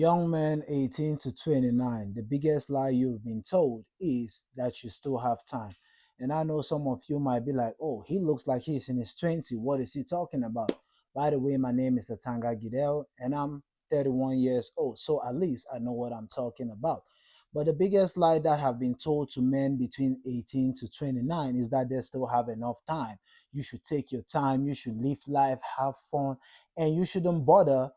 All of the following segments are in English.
Young man 18 to 29, the biggest lie you've been told is that you still have time. And I know some of you might be like, oh, he looks like he's in his 20s. What is he talking about? By the way, my name is Latanga Gidel and I'm 31 years old. So at least I know what I'm talking about. But the biggest lie that have been told to men between 18 to 29 is that they still have enough time. You should take your time, you should live life, have fun, and you shouldn't bother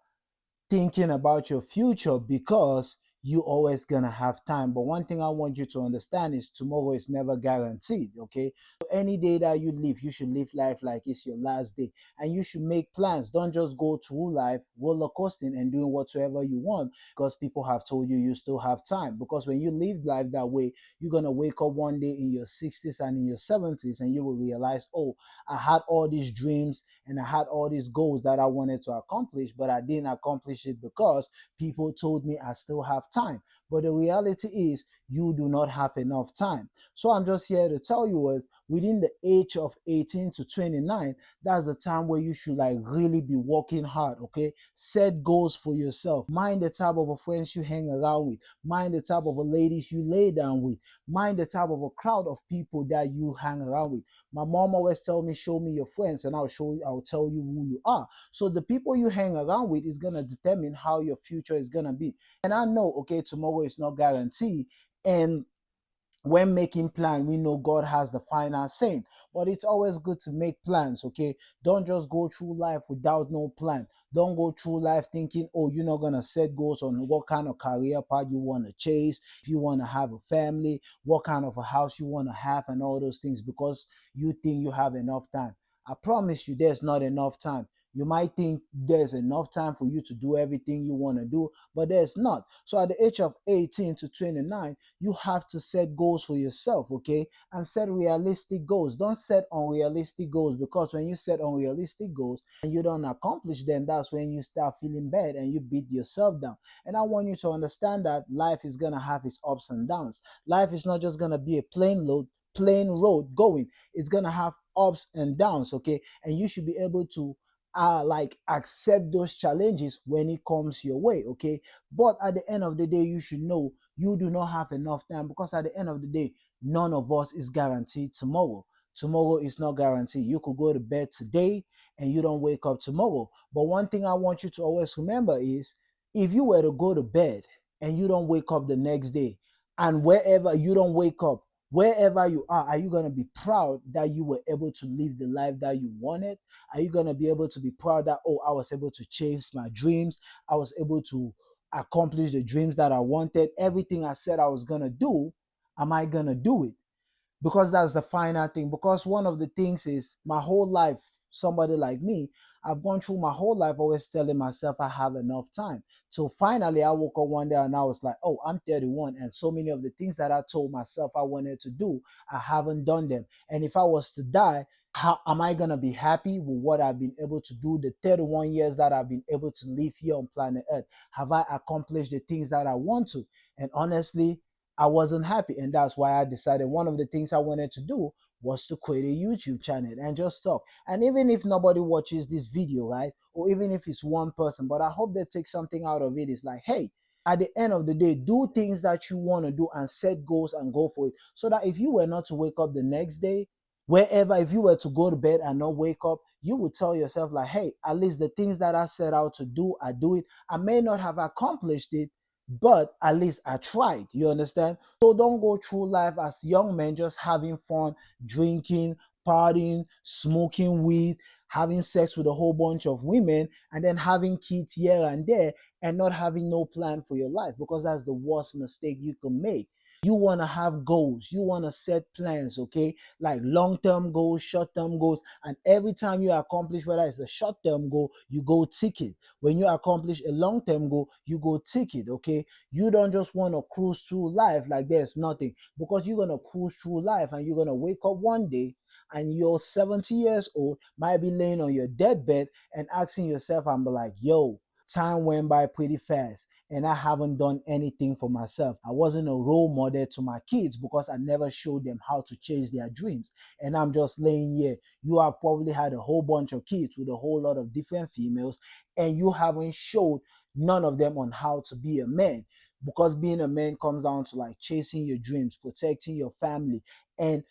thinking about your future because you always gonna have time. But one thing I want you to understand is tomorrow is never guaranteed. Okay, so any day that you live, you should live life like it's your last day, and you should make plans. Don't just go through life roller coasting and doing whatsoever you want because people have told you you still have time. Because when you live life that way, you're gonna wake up one day in your 60s and in your 70s and you will realize, oh, I had all these dreams and I had all these goals that I wanted to accomplish, but I didn't accomplish it because people told me I still have time. But the reality is, you do not have enough time. So I'm just here to tell you within the age of 18 to 29, that's the time where you should like really be working hard. Okay, set goals for yourself. Mind the type of friends you hang around with. Mind the type of ladies you lay down with. Mind the type of a crowd of people that you hang around with. My mom always tell me, show me your friends, and I'll tell you who you are. So the people you hang around with is gonna determine how your future is gonna be. And I know, okay, tomorrow is not guaranteed. And when making plan, we know God has the final say, but it's always good to make plans. Okay, don't just go through life without no plan. Don't go through life thinking, oh, you're not gonna set goals on what kind of career path you want to chase, if you want to have a family, what kind of a house you want to have, and all those things because you think you have enough time. I promise you there's not enough time. You might think there's enough time for you to do everything you want to do, but there's not. So at the age of 18 to 29, you have to set goals for yourself, okay? And set realistic goals. Don't set unrealistic goals because when you set unrealistic goals and you don't accomplish them, that's when you start feeling bad and you beat yourself down. And I want you to understand that life is gonna have its ups and downs. Life is not just gonna be a plain road going. It's gonna have ups and downs, okay? And you should be able to like accept those challenges when it comes your way, okay? But at the end of the day, you should know you do not have enough time because at the end of the day, none of us is guaranteed tomorrow. Tomorrow is not guaranteed. You could go to bed today and you don't wake up tomorrow. But one thing I want you to always remember is if you were to go to bed and you don't wake up the next day, and wherever you don't wake up, wherever you are you going to be proud that you were able to live the life that you wanted? Are you going to be able to be proud that, oh, I was able to chase my dreams? I was able to accomplish the dreams that I wanted. Everything I said I was going to do, am I going to do it? Because that's the final thing. Because one of the things is my whole life, somebody like me, I've gone through my whole life always telling myself I have enough time. So finally, I woke up one day and I was like, oh, I'm 31. And so many of the things that I told myself I wanted to do, I haven't done them. And if I was to die, how am I going to be happy with what I've been able to do the 31 years that I've been able to live here on planet Earth? Have I accomplished the things that I want to? And honestly, I wasn't happy. And that's why I decided one of the things I wanted to do was to create a YouTube channel and just talk. And even if nobody watches this video, right? Or even if it's one person, but I hope they take something out of it. It's like, hey, at the end of the day, do things that you want to do and set goals and go for it. So that if you were not to wake up the next day, wherever, if you were to go to bed and not wake up, you would tell yourself, like, hey, at least the things that I set out to do, I do it. I may not have accomplished it, but at least I tried. You understand? So don't go through life as young men just having fun, drinking, partying, smoking weed, having sex with a whole bunch of women, and then having kids here and there and not having no plan for your life, because that's the worst mistake you can make. You want to have goals, you want to set plans, okay? Like long-term goals, short-term goals, and every time you accomplish whether it's a short-term goal, you go tick it. When you accomplish a long-term goal, you go tick it, okay? You don't just want to cruise through life like there's nothing, because you're going to cruise through life and you're going to wake up one day and you're 70 years old, might be laying on your deathbed and asking yourself, I'm like, yo, time went by pretty fast and I haven't done anything for myself. I wasn't a role model to my kids because I never showed them how to chase their dreams. And I'm just laying here. You have probably had a whole bunch of kids with a whole lot of different females and you haven't showed none of them on how to be a man, because being a man comes down to like chasing your dreams, protecting your family, and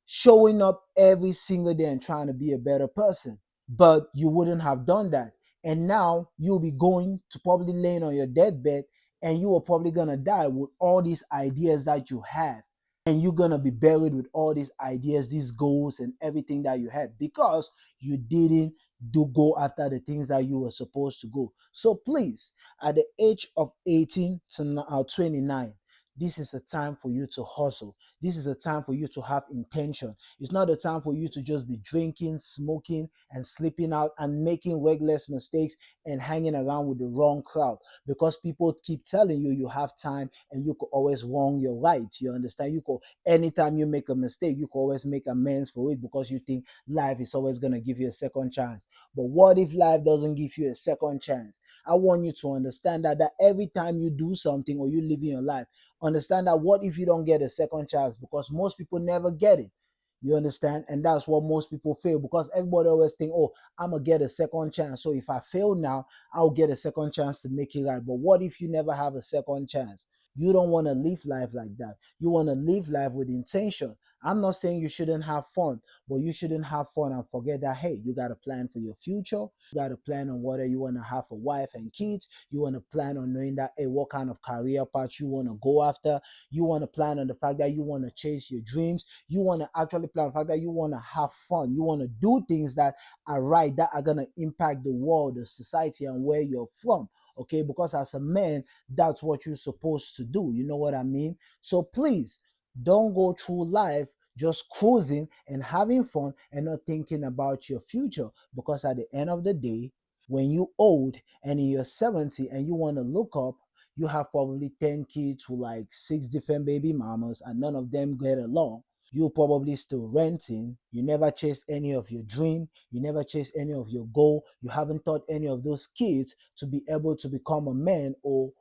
showing up every single day and trying to be a better person. But you wouldn't have done that. And now you'll be going to probably laying on your deathbed, and you are probably gonna die with all these ideas that you have. And you're gonna be buried with all these ideas, these goals, and everything that you had because you didn't do go after the things that you were supposed to go. So please, at the age of 18 to 29, this is a time for you to hustle. This is a time for you to have intention. It's not a time for you to just be drinking, smoking, and sleeping out and making reckless mistakes and hanging around with the wrong crowd, because people keep telling you you have time and you could always wrong your right. You understand? You could, anytime you make a mistake, you could always make amends for it because you think life is always going to give you a second chance. But what if life doesn't give you a second chance? I want you to understand that every time you do something or you live in your life, understand that what if you don't get a second chance, because most people never get it. You understand? And that's what most people fail, because everybody always think, oh, I'm gonna get a second chance, so if I fail now, I'll get a second chance to make it right. But what if you never have a second chance? You don't want to live life like that. You want to live life with intention. I'm not saying you shouldn't have fun, but you shouldn't have fun and forget that, hey, you got to plan for your future. You got to plan on whether you want to have a wife and kids. You want to plan on knowing that, hey, what kind of career path you want to go after. You want to plan on the fact that you want to chase your dreams. You want to actually plan on the fact that you want to have fun. You want to do things that are right, that are going to impact the world, the society, and where you're from. Okay, because as a man, that's what you're supposed to do. You know what I mean? So please don't go through life just cruising and having fun and not thinking about your future, because at the end of the day, when you old and in your 70 and you want to look up, you have probably 10 kids with like 6 different baby mamas and none of them get along. You're probably still renting. You never chased any of your dream. You never chased any of your goal. You haven't taught any of those kids to be able to become a man or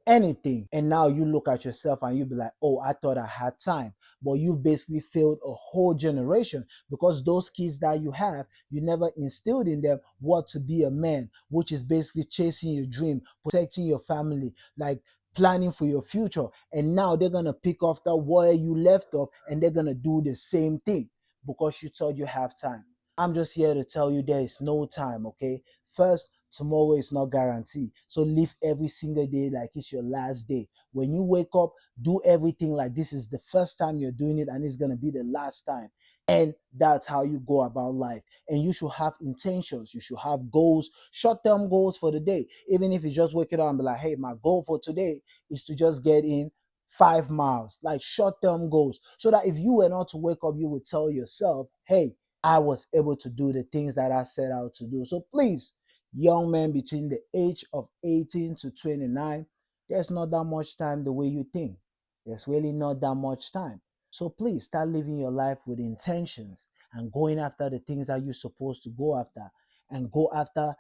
anything. And now you look at yourself and you be like, oh, I thought I had time. But you've basically failed a whole generation, because those kids that you have, you never instilled in them what to be a man, which is basically chasing your dream, protecting your family, like planning for your future. And now they're gonna pick after where you left off and they're gonna do the same thing because you thought you have time. I'm just here to tell you there is no time, okay? First, tomorrow is not guaranteed. So live every single day like it's your last day. When you wake up, do everything like this is the first time you're doing it and it's going to be the last time. And that's how you go about life. And you should have intentions. You should have goals, short-term goals for the day. Even if you just wake it up and be like, hey, my goal for today is to just get in 5 miles, like short-term goals. So that if you were not to wake up, you would tell yourself, hey, I was able to do the things that I set out to do. So please, young men between the age of 18 to 29, there's not that much time the way you think. There's really not that much time. So please start living your life with intentions and going after the things that you're supposed to go after, and go after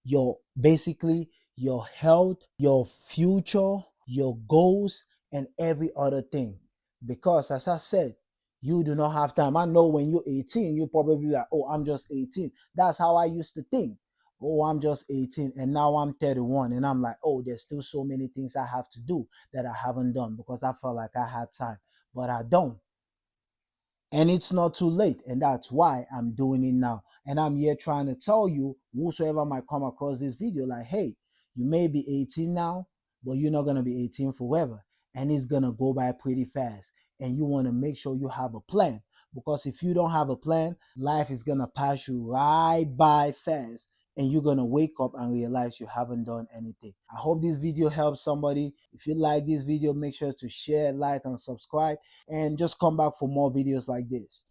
your basically your health, your future, your goals, and every other thing. Because as I said, you do not have time. I know when you're 18, you probably like, oh, I'm just 18. That's how I used to think. Oh, I'm just 18 and now I'm 31. And I'm like, oh, there's still so many things I have to do that I haven't done because I felt like I had time. But I don't. And it's not too late. And that's why I'm doing it now. And I'm here trying to tell you, whosoever might come across this video, like, hey, you may be 18 now, but you're not going to be 18 forever. And it's going to go by pretty fast. And you want to make sure you have a plan. Because if you don't have a plan, life is going to pass you right by fast. And you're going to wake up and realize you haven't done anything. I hope this video helps somebody. If you like this video, make sure to share, like, and subscribe, and just come back for more videos like this.